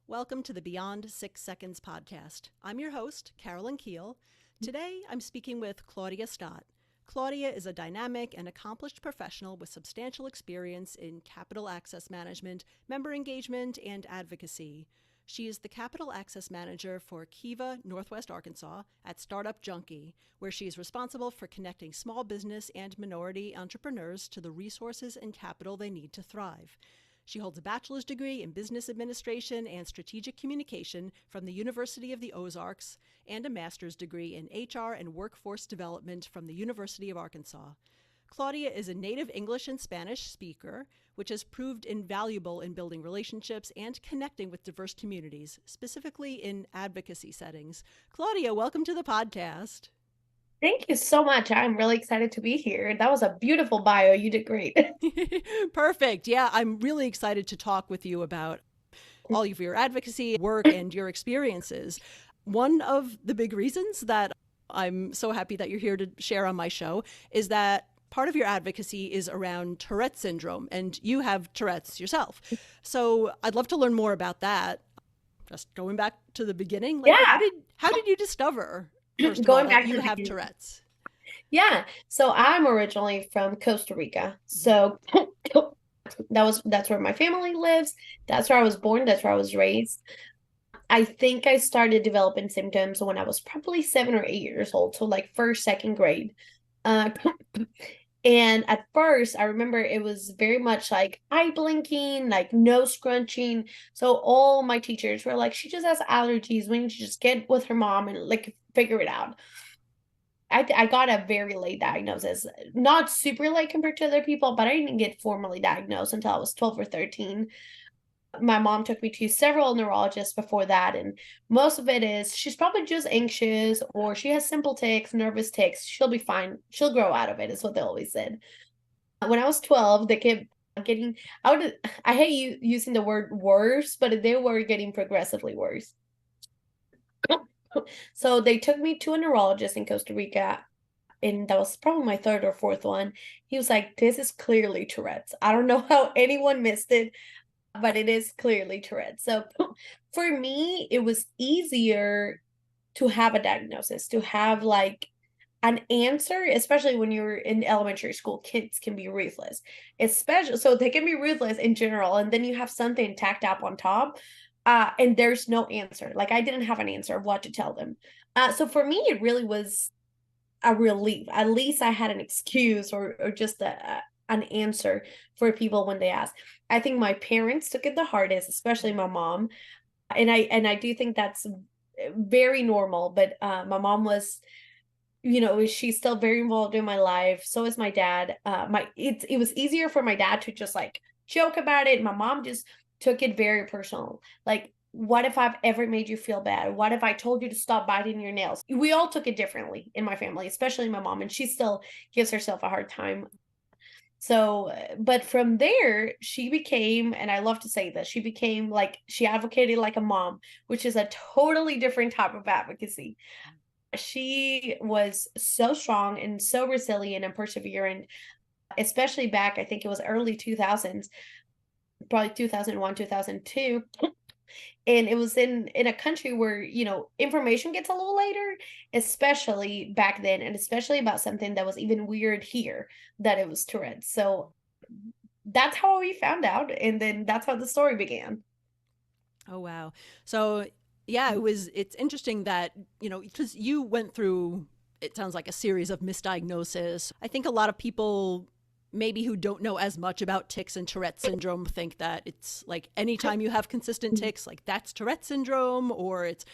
Welcome to the Beyond 6 Seconds podcast. I'm your host, Carolyn Keel. Today, I'm speaking with Claudia Scott. Claudia is a dynamic and accomplished professional with substantial experience in capital access management, member engagement, and advocacy. She is the Capital Access Manager for Kiva Northwest Arkansas at Startup Junkie, where she is responsible for connecting small business and minority entrepreneurs to the resources and capital they need to thrive. She holds a bachelor's degree in business administration and strategic communication from the University of the Ozarks and a master's degree in HR and workforce development from the University of Arkansas. Claudia is a native English and Spanish speaker, which has proved invaluable in building relationships and connecting with diverse communities, specifically in advocacy settings. Claudia, welcome to the podcast. Thank you so much. I'm really excited to be here. That was a beautiful bio. You did great. Perfect. Yeah, I'm really excited to talk with you about all of your advocacy work and your experiences. One of the big reasons that I'm so happy that you're here to share on my show is that part of your advocacy is around Tourette syndrome, and you have Tourette's yourself. So I'd love to learn more about that. Just going back to the beginning, Yeah. how did you discover, first of all, Going that back you to the have beginning. Tourette's? Yeah. So I'm originally from Costa Rica. So that's where my family lives. That's where I was born. That's where I was raised. I think I started developing symptoms when I was probably 7 or 8 years old. So like first, second grade. Uh, and at first, I remember it was very much like eye blinking, like nose scrunching. So all my teachers were like, she just has allergies. We need to just get with her mom and like figure it out. I got a very late diagnosis, not super late compared to other people, but I didn't get formally diagnosed until I was 12 or 13. My mom took me to several neurologists before that, and most of it is she's probably just anxious or she has simple tics, nervous tics. She'll be fine. She'll grow out of it, is what they always said. When I was 12, they kept getting, I hate using the word worse, but they were getting progressively worse. So they took me to a neurologist in Costa Rica, and that was probably my third or fourth one. He was like, this is clearly Tourette's. I don't know how anyone missed it, but it is clearly Tourette's. So for me, it was easier to have a diagnosis, to have like an answer, especially when you're in elementary school. Kids can be ruthless, especially so they can be ruthless in general, and then you have something tacked up on top, and there's no answer. Like I didn't have an answer of what to tell them. So for me, it really was a relief. At least I had an excuse or just an answer for people when they ask. I think my parents took it the hardest, especially my mom, and I do think that's very normal. But my mom was, she's still very involved in my life. So is my dad. It was easier for my dad to just like joke about it. My mom just took it very personal. Like, what if I've ever made you feel bad? What if I told you to stop biting your nails? We all took it differently in my family, especially my mom, and she still gives herself a hard time. So, but from there, she became, and I love to say this, she became like, she advocated like a mom, which is a totally different type of advocacy. She was so strong and so resilient and perseverant, especially back, I think it was early 2000s, probably 2001, 2002. And it was in a country where information gets a little later, especially back then, and especially about something that was even weird here, that it was Tourette's. So that's how we found out, and then that's how the story began. Oh, wow. So, yeah, it's interesting that, because you went through, it sounds like a series of misdiagnosis. I think a lot of people maybe who don't know as much about tics and Tourette syndrome think that it's like anytime you have consistent tics, like that's Tourette syndrome, or it's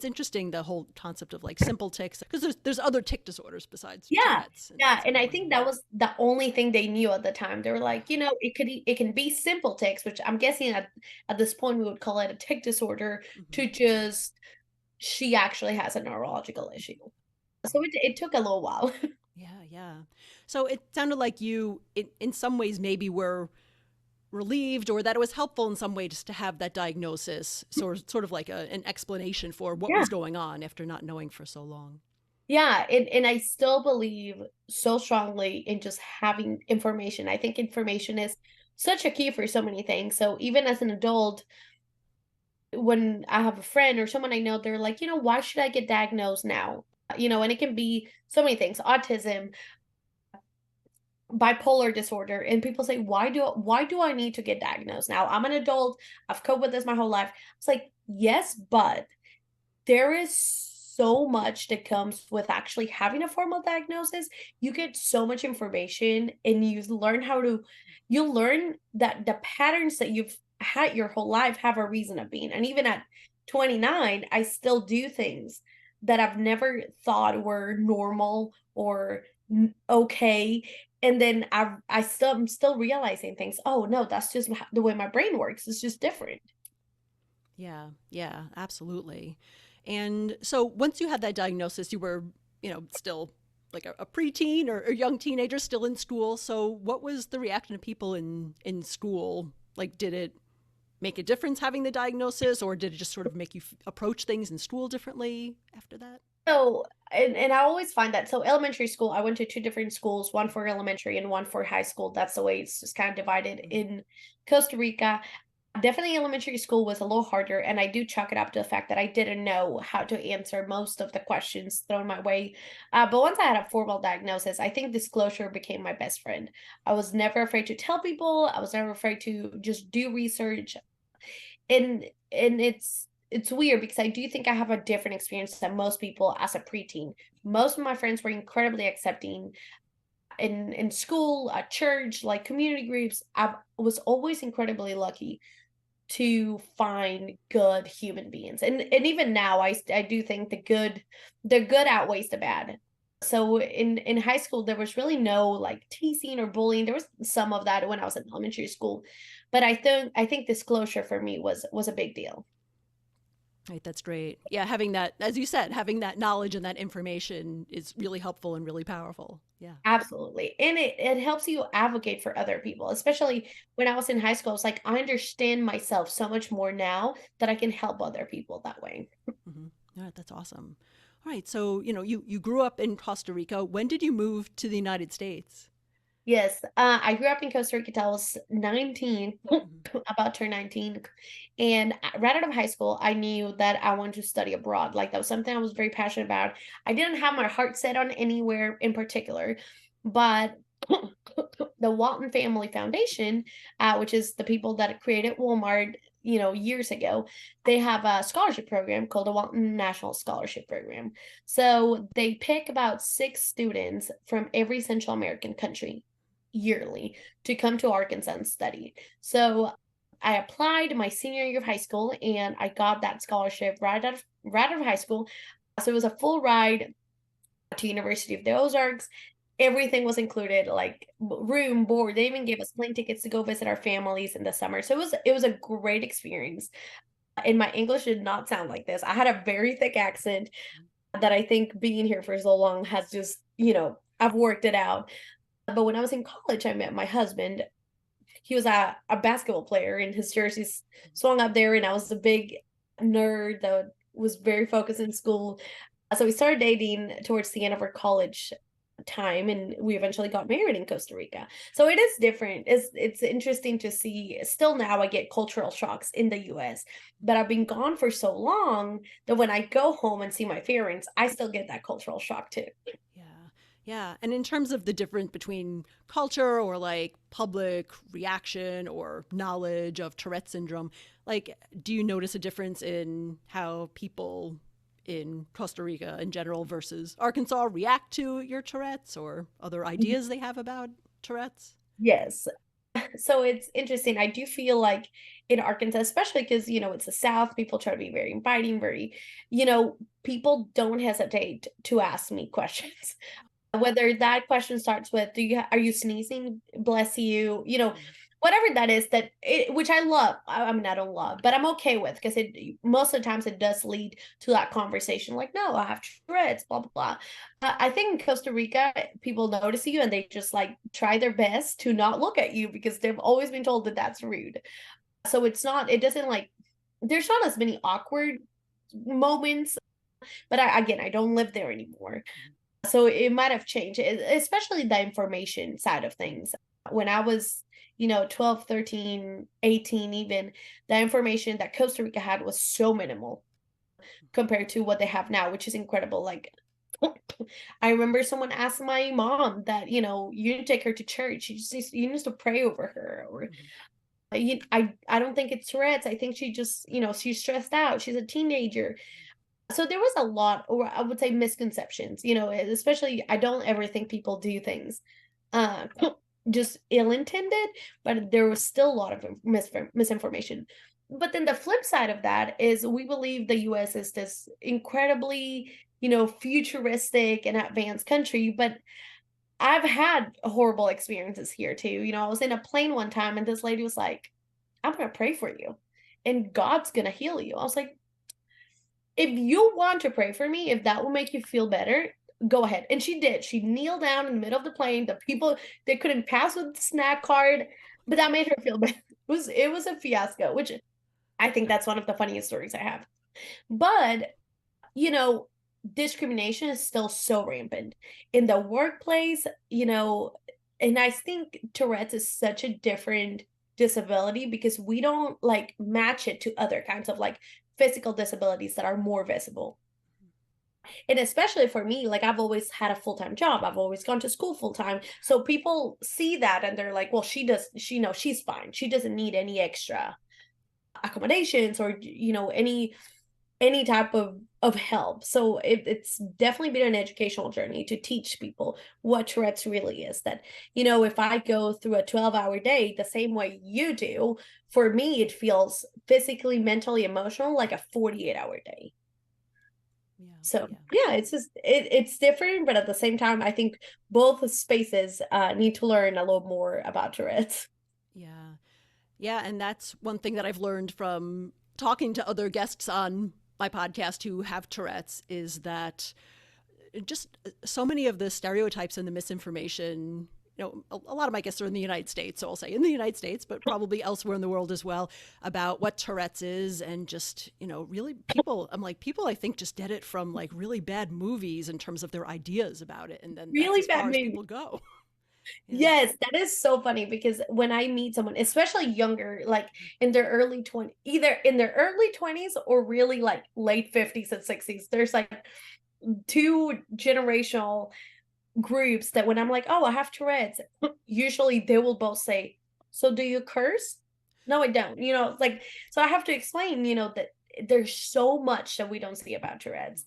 interesting, the whole concept of like simple tics, because there's other tic disorders besides Yeah, Tourette's. And yeah, that's and I important think to that know. was the only thing they knew at the time. They were like, it can be simple tics, which I'm guessing at this point we would call it a tic disorder, Hmm. to just she actually has a neurological issue. So it took a little while. Yeah, yeah. So it sounded like you, in some ways, maybe were relieved, or that it was helpful in some way just to have that diagnosis, sort of like an explanation for what Yeah. was going on after not knowing for so long. Yeah, and I still believe so strongly in just having information. I think information is such a key for so many things. So even as an adult, when I have a friend or someone I know, they're like, why should I get diagnosed now? And it can be so many things, autism, bipolar disorder, and people say, why do I need to get diagnosed now? I'm an adult. I've coped with this my whole life. It's like, yes, but there is so much that comes with actually having a formal diagnosis. You get so much information and you learn that the patterns that you've had your whole life have a reason of being. And even at 29, I still do things that I've never thought were normal or okay. And then I'm still realizing things. Oh no, that's just the way my brain works. It's just different. Yeah, yeah, absolutely. And so once you had that diagnosis, you were, still like a preteen or a young teenager still in school. So what was the reaction of people in school? Like, did it make a difference having the diagnosis, or did it just sort of make you approach things in school differently after that? So, and I always find that. So elementary school, I went to two different schools, one for elementary and one for high school. That's the way it's just kind of divided in Costa Rica. Definitely elementary school was a little harder, and I do chalk it up to the fact that I didn't know how to answer most of the questions thrown my way. But once I had a formal diagnosis, I think disclosure became my best friend. I was never afraid to tell people. I was never afraid to just do research. And it's weird because I do think I have a different experience than most people as a preteen. Most of my friends were incredibly accepting in school, at church, like community groups. I was always incredibly lucky to find good human beings. And even now I do think the good outweighs the bad. So in high school there was really no like teasing or bullying. There was some of that when I was in elementary school. But I think disclosure for me was a big deal. Right, that's great. Yeah, having that, as you said, having that knowledge and that information is really helpful and really powerful. Yeah. Absolutely. And it helps you advocate for other people, especially when I was in high school. It's like I understand myself so much more now that I can help other people that way. Mm-hmm. All right, that's awesome. All right, so you grew up in Costa Rica. When did you move to the United States? Yes, I grew up in Costa Rica till I was 19, Mm-hmm. about to turn 19. And right out of high school, I knew that I wanted to study abroad. Like that was something I was very passionate about. I didn't have my heart set on anywhere in particular, but the Walton Family Foundation, which is the people that created Walmart, years ago, they have a scholarship program called the Walton National Scholarship Program. So they pick about 6 students from every Central American country yearly to come to Arkansas and study. So I applied my senior year of high school and I got that scholarship right out of high school. So it was a full ride to University of the Ozarks. Everything was included, like room, board. They even gave us plane tickets to go visit our families in the summer. So it was a great experience. And my English did not sound like this. I had a very thick accent that I think being here for so long has just, I've worked it out. But when I was in college, I met my husband. He was a basketball player, and his jerseys swung up there, and I was a big nerd that was very focused in school. So we started dating towards the end of our college time, and we eventually got married in Costa Rica. So it is different. It's interesting to see. Still now I get cultural shocks in the US, but I've been gone for so long that when I go home and see my parents, I still get that cultural shock too. Yeah. Yeah. And in terms of the difference between culture or like public reaction or knowledge of Tourette syndrome, like, do you notice a difference in how people in Costa Rica in general versus Arkansas react to your Tourette's or other ideas they have about Tourette's? Yes. So it's interesting. I do feel like in Arkansas, especially because, it's the South, people try to be very inviting, people don't hesitate to ask me questions. Whether that question starts with, are you sneezing? Bless you. Whatever that is, which I love. I mean, I don't love, but I'm okay with because most of the times it does lead to that conversation. Like, no, I have Tourette's, blah blah blah. I think in Costa Rica, people notice you and they just like try their best to not look at you because they've always been told that that's rude. So it doesn't like, there's not as many awkward moments. But again, I don't live there anymore. So it might have changed, especially the information side of things. When I was 12, 13, 18 even, the information that Costa Rica had was so minimal compared to what they have now, which is incredible. Like, I remember someone asked my mom that, you need to take her to church. You need to pray over her. Or I don't think it's Tourette's. I think she just, she's stressed out. She's a teenager. So there was a lot, or I would say misconceptions, especially I don't ever think people do things uh just ill-intended, but there was still a lot of misinformation. But then the flip side of that is we believe the US is this incredibly, futuristic and advanced country, but I've had horrible experiences here too. I was in a plane one time and this lady was like, "I'm going to pray for you and God's going to heal you." I was like, "If you want to pray for me, if that will make you feel better, go ahead." And she did. She kneeled down in the middle of the plane. The people, they couldn't pass with the snack card, but that made her feel better. It was a fiasco, which I think that's one of the funniest stories I have. But, you know, discrimination is still so rampant in the workplace, and I think Tourette's is such a different disability because we don't like match it to other kinds of like physical disabilities that are more visible. And especially for me, like I've always had a full-time job. I've always gone to school full-time. So people see that and they're like, well, she's fine. She doesn't need any extra accommodations or any type of help. So it's definitely been an educational journey to teach people what Tourette's really is. That, if I go through a 12-hour day the same way you do, for me, it feels physically, mentally, emotional like a 48-hour day. So yeah, it's just it's different, but at the same time, I think both spaces need to learn a little more about Tourette's. Yeah, and that's one thing that I've learned from talking to other guests on my podcast who have Tourette's is that just so many of the stereotypes and the misinformation, a lot of my guests are in the United States, so I'll say in the United States, but probably elsewhere in the world as well, about what Tourette's is. And just, really people I think just get it from like really bad movies in terms of their ideas about it. And then Really that's as far bad as movie. people go. Yes, that is so funny because when I meet someone, especially younger, like in their early 20s, either in their early 20s or really like late 50s and 60s, there's like two generational groups that when I'm like, "Oh, I have Tourette's," usually they will both say, "So do you curse?" "No, I don't." It's like, so I have to explain, that there's so much that we don't see about Tourette's.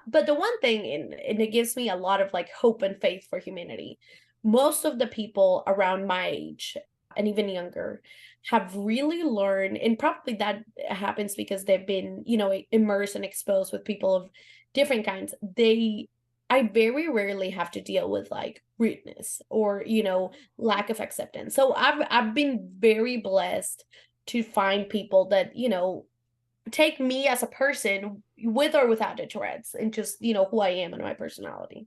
But the one thing, and it gives me a lot of like hope and faith for humanity, most of the people around my age and even younger have really learned, and probably that happens because they've been, immersed and exposed with people of different kinds. I very rarely have to deal with like rudeness or, lack of acceptance. So I've been very blessed to find people that, take me as a person with or without the Tourette's and just, who I am and my personality.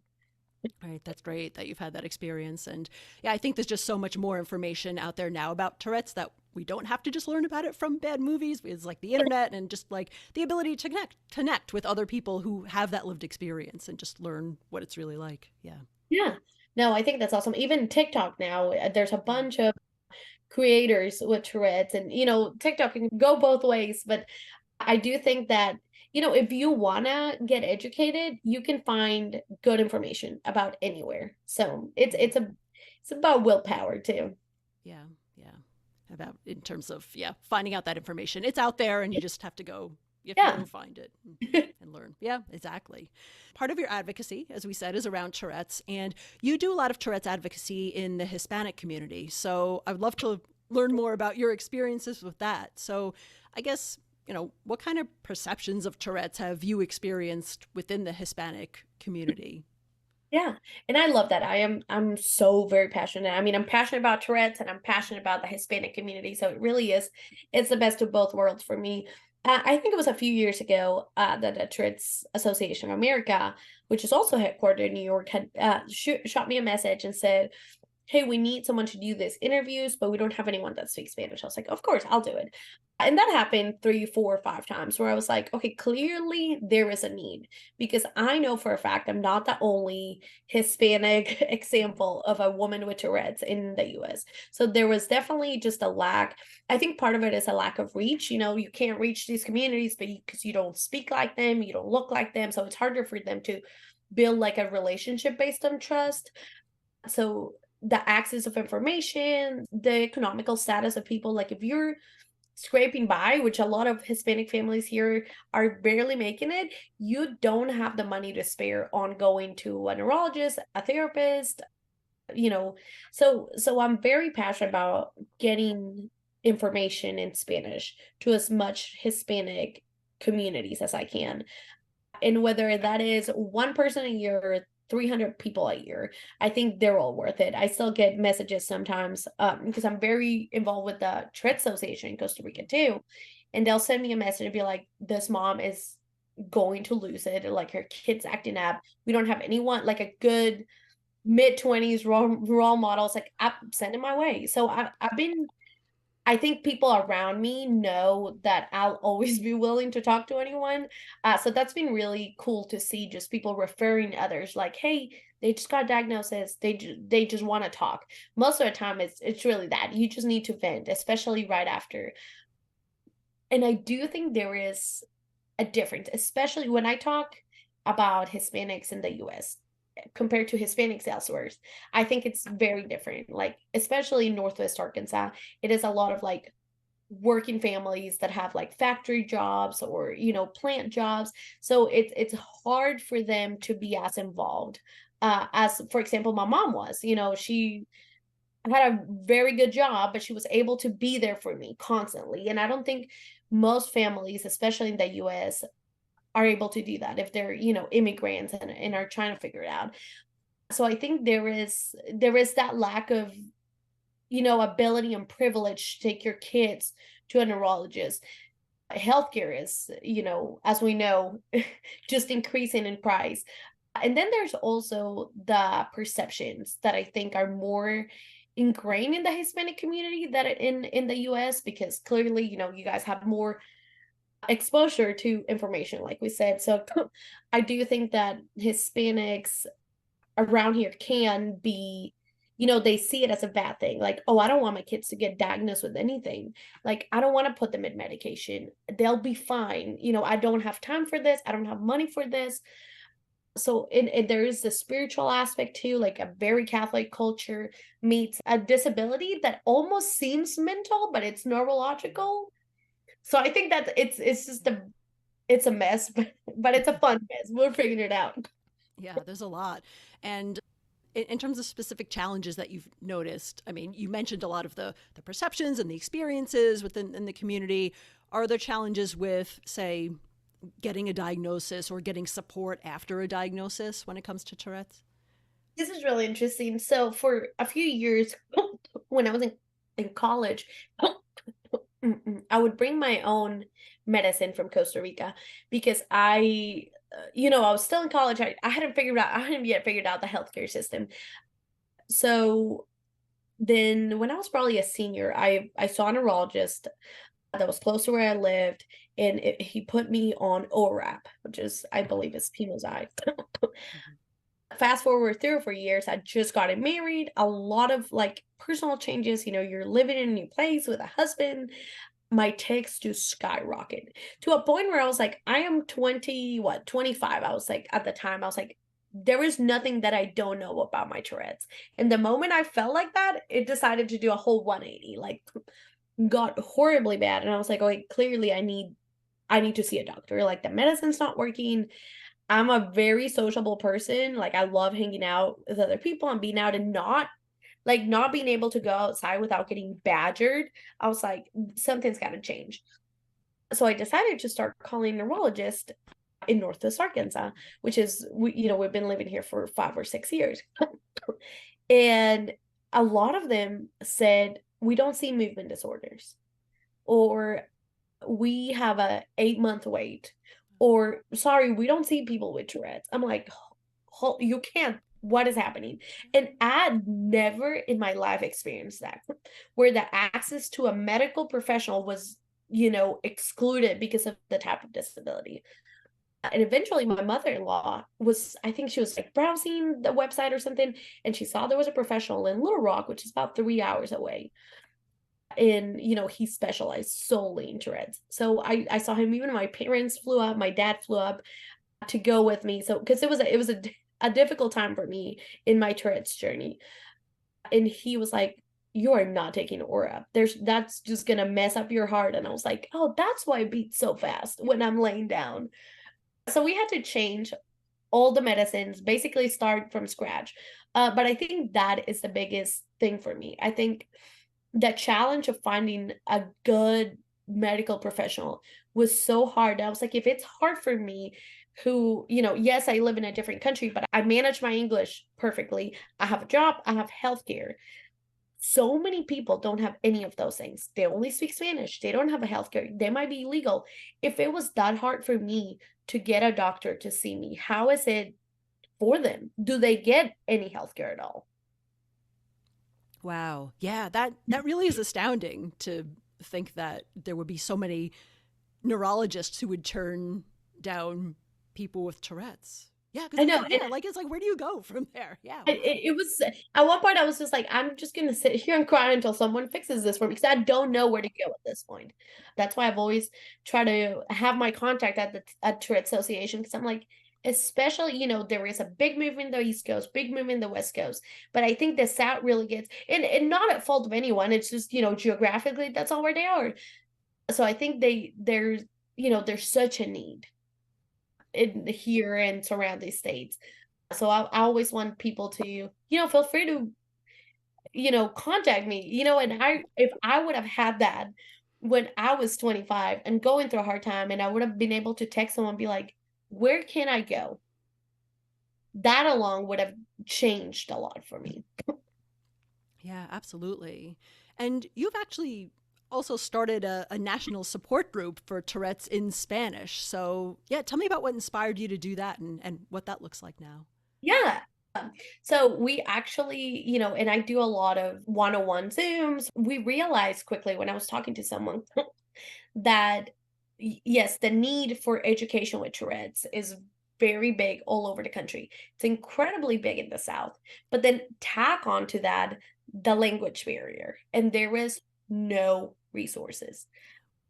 Right. That's great that you've had that experience. And yeah, I think there's just so much more information out there now about Tourette's that we don't have to just learn about it from bad movies. It's like the internet and just like the ability to connect with other people who have that lived experience and just learn what it's really like. Yeah. Yeah. No, I think that's awesome. Even TikTok now, there's a bunch of creators with Tourette's and, TikTok can go both ways, but I do think that, if you want to get educated, you can find good information about anywhere. So it's about willpower too. Yeah. Yeah. About in terms of, finding out that information. It's out there and you just have to go, you have to go and find it and learn. Yeah, exactly. Part of your advocacy, as we said, is around Tourette's, and you do a lot of Tourette's advocacy in the Hispanic community. So I'd love to learn more about your experiences with that. So I guess, what kind of perceptions of Tourette's have you experienced within the Hispanic community? Yeah. And I love that. I'm so very passionate. I mean, I'm passionate about Tourette's and I'm passionate about the Hispanic community. So it really is, it's the best of both worlds for me. I think it was a few years ago that the Tourette's Association of America, which is also headquartered in New York, had shot me a message and said, hey, we need someone to do these interviews, but we don't have anyone that speaks Spanish. I was like, of course, I'll do it. And that happened 3, 4, 5 times where I was like, okay, clearly there is a need, because I know for a fact I'm not the only Hispanic example of a woman with Tourette's in the US. So there was definitely just a lack. I think part of it is a lack of reach. You can't reach these communities, but because you don't speak like them, you don't look like them. So it's harder for them to build like a relationship based on trust. So the access of information, the economical status of people, like if you're scraping by, which a lot of Hispanic families here are barely making it, you don't have the money to spare on going to a neurologist, a therapist, you know. So I'm very passionate about getting information in Spanish to as much Hispanic communities as I can. And whether that is one person a year or 300 people a year, I think they're all worth it. I still get messages sometimes because I'm very involved with the Tourette Association in Costa Rica too. And they'll send me a message and be like, this mom is going to lose it. Or like her kid's acting up. We don't have anyone, like a good mid-20s role models. Like, send it my way. So I've been, I think people around me know that I'll always be willing to talk to anyone. So that's been really cool to see, just people referring others like, hey, they just got a diagnosis. They just want to talk. Most of the time it's really that. You just need to vent, especially right after. And I do think there is a difference, especially when I talk about Hispanics in the US compared to Hispanics elsewhere. I think it's very different. Like, especially in Northwest Arkansas, it is a lot of like working families that have like factory jobs or plant jobs. So it's hard for them to be as involved as, for example, my mom was. She had a very good job, but she was able to be there for me constantly. And I don't think most families, especially in the US, are able to do that if they're immigrants and are trying to figure it out. So I think there is that lack of ability and privilege to take your kids to a neurologist. Healthcare is, as we know, just increasing in price. And then there's also the perceptions that I think are more ingrained in the Hispanic community that in the US, because clearly, you guys have more exposure to information, like we said. So I do think that Hispanics around here can be, they see it as a bad thing. Like, oh, I don't want my kids to get diagnosed with anything. Like, I don't want to put them in medication. They'll be fine. I don't have time for this. I don't have money for this. So there is the spiritual aspect too, like a very Catholic culture meets a disability that almost seems mental, but it's neurological. So I think that it's just it's a mess, but it's a fun mess. We're figuring it out. Yeah, there's a lot. And in terms of specific challenges that you've noticed, I mean, you mentioned a lot of the perceptions and the experiences within in the community. Are there challenges with, say, getting a diagnosis or getting support after a diagnosis when it comes to Tourette's? This is really interesting. So for a few years, when I was in college, I would bring my own medicine from Costa Rica because I was still in college. I hadn't yet figured out the healthcare system. So then when I was probably a senior, I saw a neurologist that was close to where I lived, and he put me on ORAP, which is, I believe, is Pimoside. Mhm. Fast forward 3 or 4 years, I just gotten married. A lot of like personal changes. You're living in a new place with a husband. My takes just skyrocket to a point where I was like, I am 25. I was like, at the time, I was like, there is nothing that I don't know about my Tourette's. And the moment I felt like that, it decided to do a whole 180, like got horribly bad. And I was like, okay, clearly I need to see a doctor. Like, the medicine's not working. I'm a very sociable person. Like, I love hanging out with other people and being out, and not being able to go outside without getting badgered. I was like, something's got to change. So I decided to start calling neurologists in Northwest Arkansas, which is, we've been living here for 5 or 6 years. And a lot of them said, we don't see movement disorders, or we have a 8-month wait, or sorry, we don't see people with Tourette's. I'm like, you can't what is happening? And I'd never in my life experienced that, where the access to a medical professional was, excluded because of the type of disability. And eventually my mother-in-law was, I think she was like browsing the website or something, and she saw there was a professional in Little Rock, which is about 3 hours away. And, he specialized solely in Tourette's. So I saw him, even my parents flew up, my dad flew up to go with me. So, because it was a difficult time for me in my Tourette's journey. And he was like, you are not taking Aura. That's just gonna mess up your heart. And I was like, oh, that's why I beat so fast when I'm laying down. So we had to change all the medicines, basically start from scratch. But I think that is the biggest thing for me. I think the challenge of finding a good medical professional was so hard. I was like, if it's hard for me, who, yes, I live in a different country, but I manage my English perfectly. I have a job, I have healthcare. So many people don't have any of those things. They only speak Spanish. They don't have a healthcare. They might be illegal. If it was that hard for me to get a doctor to see me, how is it for them? Do they get any healthcare at all? Wow. Yeah, that really is astounding to think that there would be so many neurologists who would turn down people with Tourette's. Yeah, I because know. yeah, like it's like where do you go from there? Yeah. It was at one point I was just like, I'm just gonna sit here and cry until someone fixes this for me, because I don't know where to go at this point. That's why I've always tried to have my contact at the Tourette Association, because I'm like, especially, there is a big movement in the East Coast, big movement in the West Coast, but I think the South really gets, and not at fault of anyone, it's just, geographically that's all where they are. So I think there's such a need in here and surrounding states. So I always want people to, feel free to, contact me, and if I would have had that when I was 25 and going through a hard time, and I would have been able to text someone and be like, where can I go? That alone would have changed a lot for me. Yeah, absolutely. And you've actually also started a national support group for Tourette's in Spanish. So, yeah, tell me about what inspired you to do that and what that looks like now. Yeah. So we actually, and I do a lot of one-on-one Zooms. We realized quickly when I was talking to someone that yes, the need for education with Tourette's is very big all over the country. It's incredibly big in the South. But then tack onto that the language barrier, and there is no resources.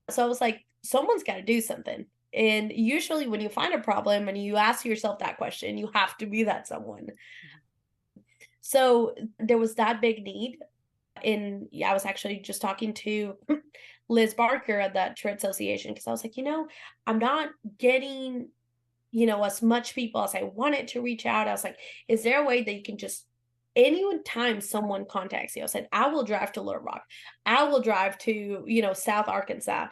So I was like, someone's got to do something. And usually, when you find a problem and you ask yourself that question, you have to be that someone. So there was that big need. And yeah, I was actually just talking to Liz Barker at that Tourette Association, because I was like, I'm not getting, as much people as I wanted to reach out. I was like, is there a way that you can just, any time someone contacts you, I said, I will drive to Little Rock. I will drive to, South Arkansas,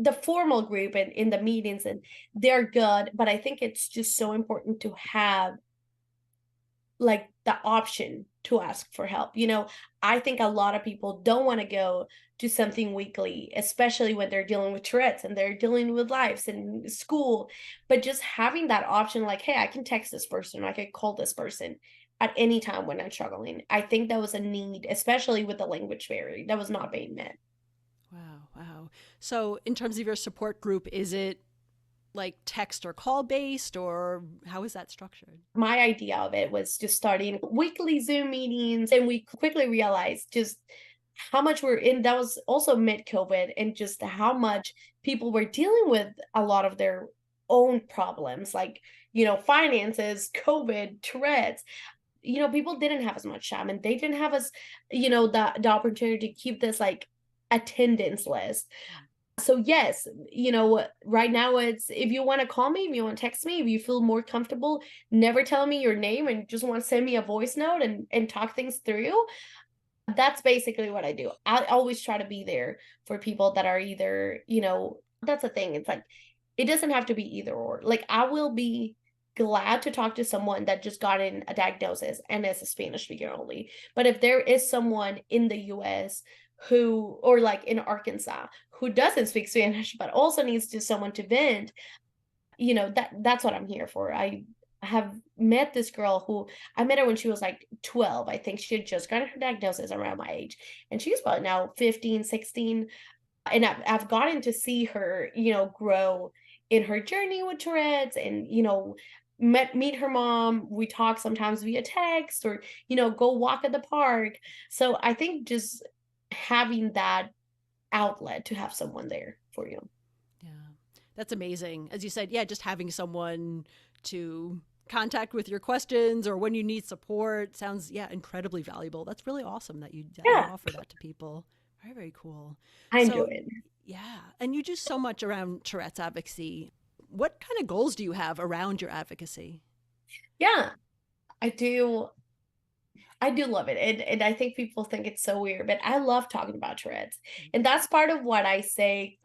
the formal group and in the meetings, and they're good. But I think it's just so important to have like the option to ask for help. I think a lot of people don't want to go to something weekly, especially when they're dealing with Tourette's and they're dealing with lives and school. But just having that option, like, hey, I can text this person, I could call this person at any time when I'm struggling. I think that was a need, especially with the language barrier that was not being met. Wow, wow. So, in terms of your support group, is it like text or call based, or how is that structured? My idea of it was just starting weekly Zoom meetings, and we quickly realized just how much we're in. That was also mid COVID, and just how much people were dealing with a lot of their own problems, like, finances, COVID, Tourette's. People didn't have as much time, and they didn't have as, the opportunity to keep this like attendance list. So yes, right now it's, if you want to call me, if you want to text me, if you feel more comfortable, never tell me your name and just want to send me a voice note and talk things through. That's basically what I do. I always try to be there for people that are either, that's the thing. It's like, it doesn't have to be either or. Like, I will be glad to talk to someone that just got in a diagnosis and is a Spanish speaker only. But if there is someone in the US who, or like in Arkansas, who doesn't speak Spanish but also needs to someone to vent, that's what I'm here for. have met this girl who I met her when she was like 12. I think she had just gotten her diagnosis around my age. And she's about now 15, 16. And I've gotten to see her, grow in her journey with Tourette's and, meet her mom. We talk sometimes via text or, go walk at the park. So I think just having that outlet to have someone there for you. Yeah. That's amazing. As you said, yeah, just having someone to contact with your questions or when you need support sounds, yeah, incredibly valuable. That's really awesome that you Yeah, offer that to people. Very, very cool. I enjoy So, it. yeah, and you do so much around Tourette's advocacy. What kind of goals do you have around your advocacy? Yeah, I do. I do love it. And I think people think it's so weird, but I love talking about Tourette's. And that's part of what I say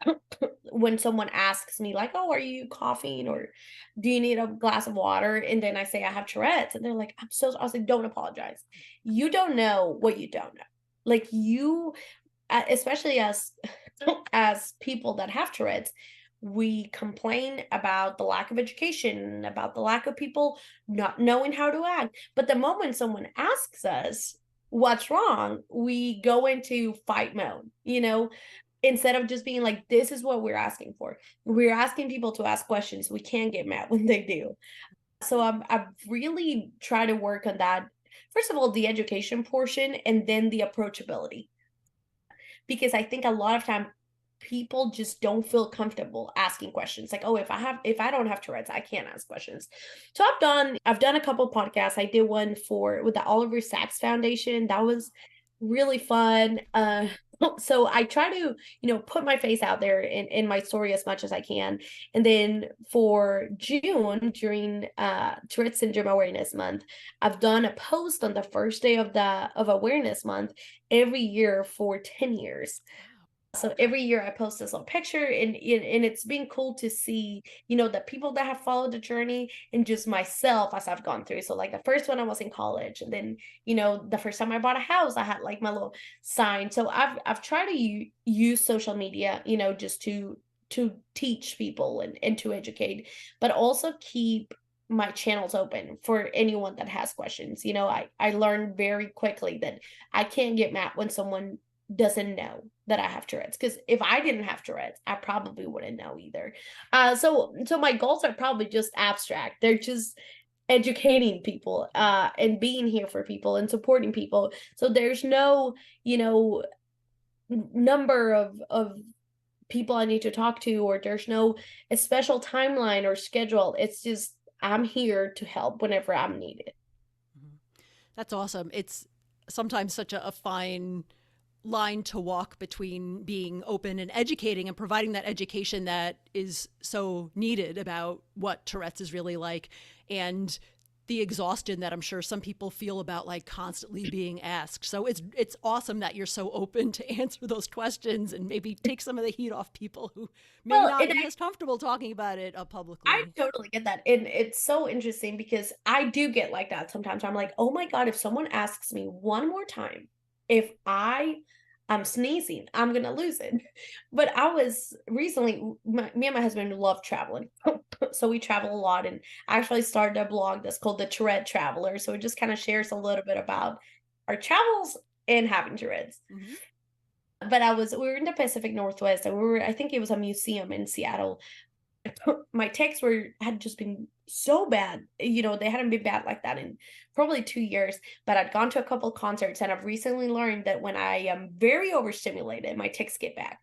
when someone asks me, like, oh, are you coughing or do you need a glass of water? And then I say I have Tourette's. And they're like, I was like, don't apologize. You don't know what you don't know. Like you, especially as people that have Tourette's, we complain about the lack of education, about the lack of people not knowing how to act. But the moment someone asks us what's wrong, we go into fight mode, instead of just being like, this is what we're asking for. We're asking people to ask questions. We can't get mad when they do. So I've really tried to work on that. First of all, the education portion and then the approachability because I think a lot of time people just don't feel comfortable asking questions. Like, oh, if I don't have Tourette's, I can't ask questions. So I've done a couple podcasts. I did one with the Oliver Sacks Foundation. That was really fun. So I try to, put my face out there in my story as much as I can. And then for June, during Tourette Syndrome Awareness Month, I've done a post on the first day of Awareness Month every year for 10 years. So every year I post this little picture and it's been cool to see, the people that have followed the journey and just myself as I've gone through. So like the first one I was in college and then, the first time I bought a house, I had like my little sign. So I've tried to use social media, just to teach people and to educate, but also keep my channels open for anyone that has questions. I learned very quickly that I can't get mad when someone doesn't know that I have Tourette's because if I didn't have Tourette's, I probably wouldn't know either. So my goals are probably just abstract. They're just educating people and being here for people and supporting people. So there's no, number of people I need to talk to or there's no a special timeline or schedule. It's just I'm here to help whenever I'm needed. Mhm. That's awesome. It's sometimes such a fine line to walk between being open and educating and providing that education that is so needed about what Tourette's is really like and the exhaustion that I'm sure some people feel about like constantly being asked. So it's awesome that you're so open to answer those questions and maybe take some of the heat off people who may Well, not and be as comfortable talking about it I publicly. totally get that. And it's so interesting because I do get like that sometimes. I'm like, oh my God, if someone asks me one more time if I'm sneezing, I'm gonna lose it. But I was recently, me and my husband love traveling. So we travel a lot and I actually started a blog that's called the Tourette Traveler. So it just kind of shares a little bit about our travels and having Tourette's. Hmm. But we were in the Pacific Northwest and I think it was a museum in Seattle. My texts had just been so bad. They hadn't been bad like that in probably 2 years. But I'd gone to a couple concerts, and I've recently learned that when I am very overstimulated, my texts get bad.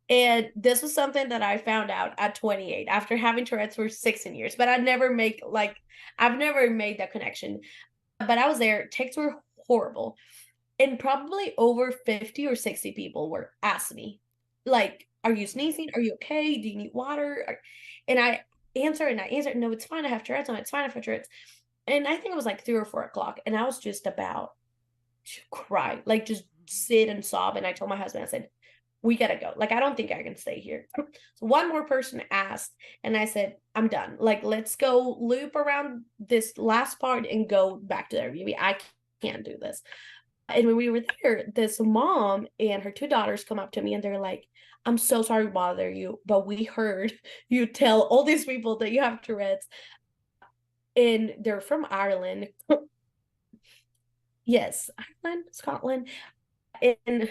And this was something that I found out at 28 after having Tourette's for 16 years. But I've never made that connection. But I was there. Texts were horrible, and probably over 50 or 60 people were asking me, like, "Are you sneezing? Are you okay? Do you need water?" And I answered, "No, it's fine. I have Tourette's. No, it's fine. I have Tourette's." And I think it was like 3 or 4 o'clock, and I was just about to cry, like just sit and sob. And I told my husband, I said, "We gotta go. Like, I don't think I can stay here." So one more person asked, and I said, "I'm done. Like, let's go loop around this last part and go back to the Airbnb. I can't do this." And when we were there, this mom and her two daughters come up to me and they're like, "I'm so sorry to bother you, but we heard you tell all these people that you have Tourette's. and they're from Ireland. Yes, Ireland, Scotland. And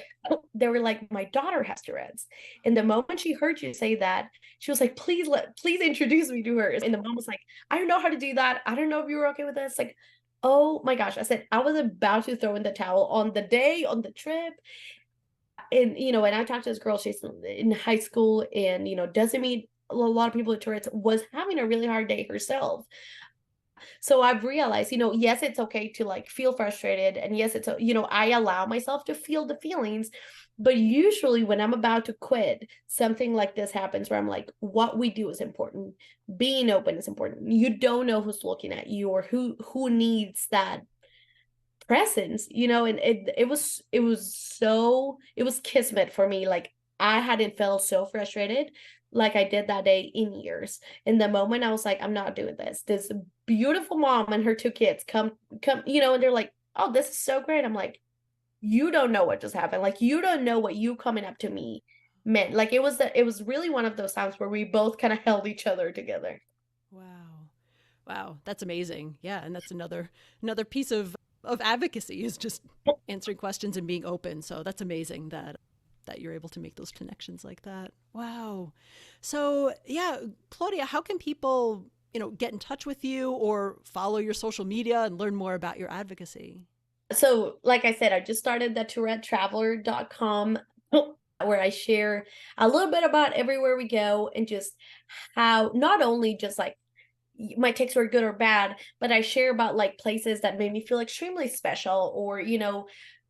they were like, my daughter has Tourette's. And the moment she heard you say that, she was like, please introduce me to her. And the mom was like, I don't know how to do that. I don't know if you were okay with this. Like, oh my gosh. I said, I was about to throw in the towel on the day, on the trip. And, and I talked to this girl, she's in high school and, doesn't meet a lot of people with Tourette's, was having a really hard day herself. So I've realized, yes, it's okay to like feel frustrated. And yes, I allow myself to feel the feelings. But usually when I'm about to quit, something like this happens where I'm like, what we do is important. Being open is important. You don't know who's looking at you or who needs that presence, and it was kismet for me. Like I hadn't felt so frustrated like I did that day in years. In the moment I was like, I'm not doing this beautiful mom and her two kids come, and they're like, oh, this is so great. I'm like, you don't know what just happened. Like you don't know what you coming up to me meant. Like it was really one of those times where we both kind of held each other together. Wow, that's amazing. Yeah, and that's another piece of advocacy is just answering questions and being open. So that's amazing that you're able to make those connections like that. Wow. So yeah, Claudia, how can people, get in touch with you or follow your social media and learn more about your advocacy? So like I said, I just started the TouretteTraveler.com where I share a little bit about everywhere we go and just how not only just like my takes were good or bad, but I share about like places that made me feel extremely special or,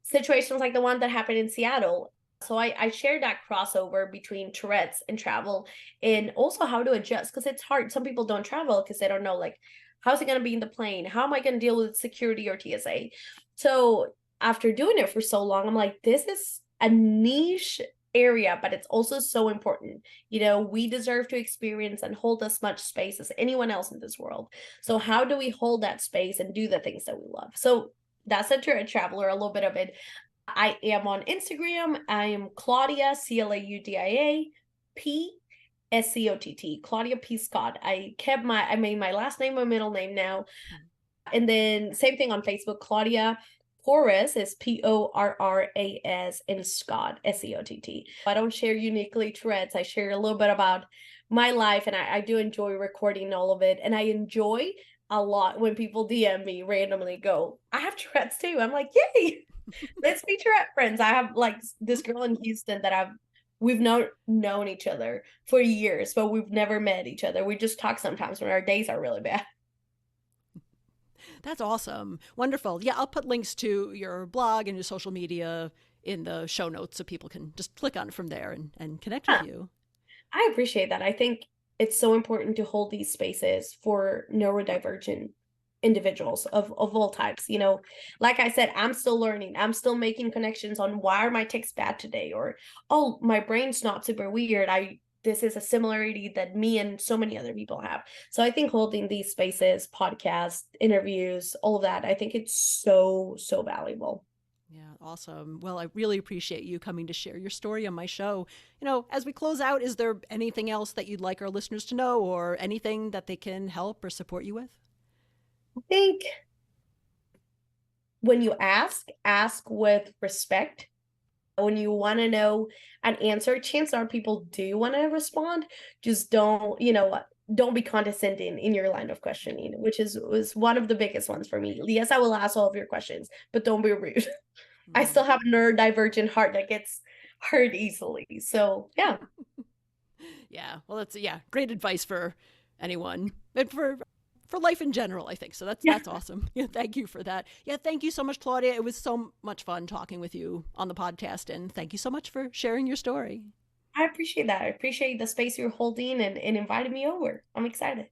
situations like the one that happened in Seattle. So I shared that crossover between Tourette's and travel and also how to adjust because it's hard. Some people don't travel because they don't know like, how's it going to be in the plane? How am I going to deal with security or TSA? So after doing it for so long, I'm like, this is a niche area, but it's also so important. We deserve to experience and hold as much space as anyone else in this world. So how do we hold that space and do the things that we love? So that's a Tourette Traveler, a little bit of it. I am on Instagram. I am Claudia, Claudia P Scott, Claudia P Scott. I made my last name my middle name now. And then same thing on Facebook, Claudia Porras is Porras and Scott, Scott. I don't share uniquely Tourette's. I share a little bit about my life and I do enjoy recording all of it. And I enjoy a lot when people DM me randomly go, I have Tourette's too. I'm like, yay, let's be Tourette friends. I have like this girl in Houston that we've known each other for years, but we've never met each other. We just talk sometimes when our days are really bad. That's awesome. Wonderful. Yeah, I'll put links to your blog and your social media in the show notes so people can just click on it from there and connect with you. I appreciate that. I think it's so important to hold these spaces for neurodivergent individuals of all types. Like I said, I'm still learning. I'm still making connections on why are my tics bad today? Or, oh, my brain's not super weird. This is a similarity that me and so many other people have. So I think holding these spaces, podcasts, interviews, all of that, I think it's so, so valuable. Yeah, awesome. Well, I really appreciate you coming to share your story on my show. As we close out, is there anything else that you'd like our listeners to know or anything that they can help or support you with? I think when you ask with respect. When you want to know an answer, chances are people do want to respond. Just don't be condescending in your line of questioning, which was one of the biggest ones for me. Yes, I will ask all of your questions, but don't be rude. I still have a neurodivergent heart that gets hurt easily. So yeah. Yeah. Well, that's great advice for anyone and for life in general, I think. So that's awesome. Yeah, thank you for that. Yeah, thank you so much, Claudia. It was so much fun talking with you on the podcast, and thank you so much for sharing your story. I appreciate that. I appreciate the space you're holding and inviting me over. I'm excited.